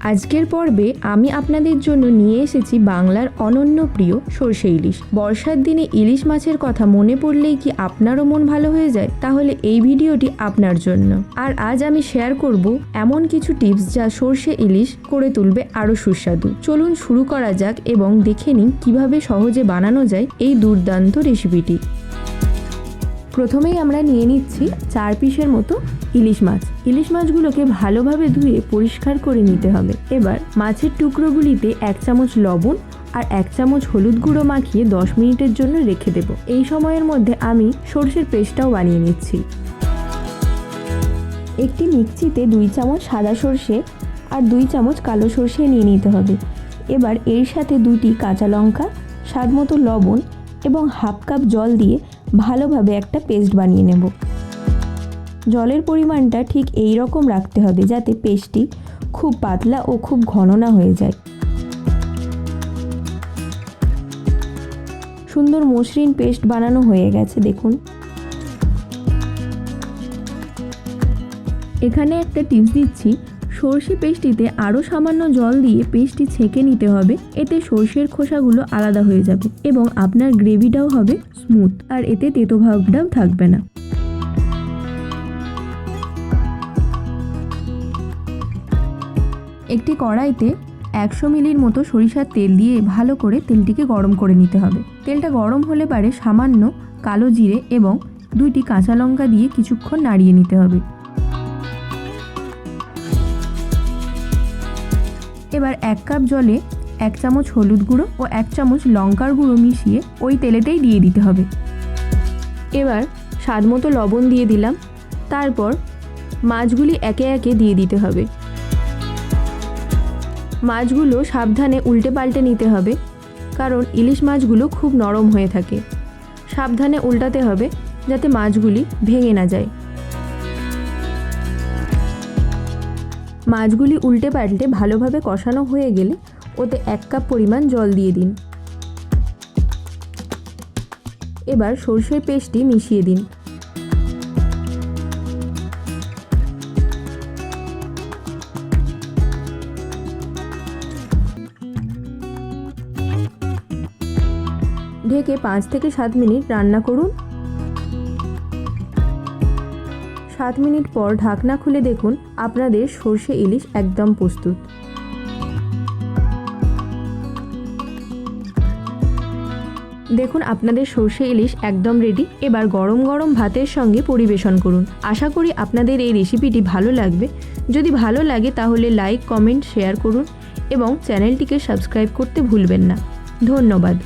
আজকের পর্বে আমি আপনাদের জন্য নিয়ে এসেছি বাংলার অনন্য প্রিয় সরষে ইলিশ। বর্ষার দিনে ইলিশ মাছের কথা মনে পড়লেই কি আপনারও মন ভালো হয়ে যায়? তাহলে এই ভিডিওটি আপনার জন্য। আর আজ আমি শেয়ার করব এমন কিছু টিপস যা সরষে ইলিশ করে তুলবে আরও সুস্বাদু। চলুন শুরু করা যাক এবং দেখে নিন কিভাবে সহজে বানানো যায় এই দুর্দান্ত রেসিপিটি। প্রথমেই আমরা নিয়ে নিচ্ছি 4 পিসের মতো ইলিশ মাছ। ইলিশ মাছগুলোকে ভালোভাবে ধুয়ে পরিষ্কার করে নিতে হবে। এবার মাছের টুকরোগুলিতে 1 চামচ লবণ আর 1 চামচ হলুদ গুঁড়ো মাখিয়ে 10 মিনিটের জন্য রেখে দেব। এই সময়ের মধ্যে আমি সরষের পেস্টটাও বানিয়ে নিচ্ছি। একটি মিক্সিতে 2 চামচ সাদা সরষে আর 2 চামচ কালো সরষে নিয়ে নিতে হবে। এবার এর সাথে 2টি কাঁচা লঙ্কা, স্বাদ মতো লবণ এবং হাফ কাপ জল দিয়ে ভালোভাবে একটা পেস্ট বানিয়ে নেব। জলের পরিমাণটা ঠিক এই রকম রাখতে হবে যাতে পেস্টটি খুব পাতলা ও খুব ঘন না হয়ে যায়। সুন্দর মসৃণ পেস্ট বানানো হয়ে গেছে, দেখুন। এখানে একটা টিপস দিচ্ছি, সরষে পেস্টটিতে আরও সামান্য জল দিয়ে পেস্টটি ছেঁকে নিতে হবে। এতে সরষের খোসাগুলো আলাদা হয়ে যাবে এবং আপনার গ্রেভিটাও হবে স্মুথ, আর এতে তেতো ভাবটাও থাকবে না। একটি কড়াইতে 100 মিলির মতো সরিষার তেল দিয়ে ভালো করে তেলটিকে গরম করে নিতে হবে। তেলটা গরম হলে পারে সামান্য কালো জিরে এবং 2টি কাঁচা লঙ্কা দিয়ে কিছুক্ষণ নাড়িয়ে নিতে হবে। এবার 1 কাপ জলে 1 চামচ হলুদ গুঁড়ো ও 1 চামচ লঙ্কার গুঁড়ো মিশিয়ে ওই তেলেতেই দিয়ে দিতে হবে। এবার স্বাদ মতো লবণ দিয়ে দিলাম। তারপর মাছগুলি একে একে দিয়ে দিতে হবে। মাছগুলো সাবধানে উল্টে পাল্টে নিতে হবে, কারণ ইলিশ মাছগুলো খুব নরম হয়ে থাকে। সাবধানে উল্টাতে হবে যাতে মাছগুলি ভেঙে না যায়। মাছগুলি উল্টে পাল্টে ভালোভাবে কষানো হয়ে গেলে ওতে 1 কাপ পরিমাণ জল দিয়ে দিন। এবার সরষের পেস্টটি মিশিয়ে দিন। ঢেকে 5 থেকে 7 মিনিট রান্না করুন। 7 মিনিট পর ঢাকনা খুলে দেখুন আপনাদের সরষে ইলিশ একদম প্রস্তুত। দেখুন আপনাদের সরষে ইলিশ একদম রেডি। এবার গরম গরম ভাতের সঙ্গে পরিবেশন করুন। আশা করি আপনাদের এই রেসিপিটি ভালো লাগবে। যদি ভালো লাগে তাহলে লাইক, কমেন্ট, শেয়ার করুন এবং চ্যানেলটিকে সাবস্ক্রাইব করতে ভুলবেন না। ধন্যবাদ।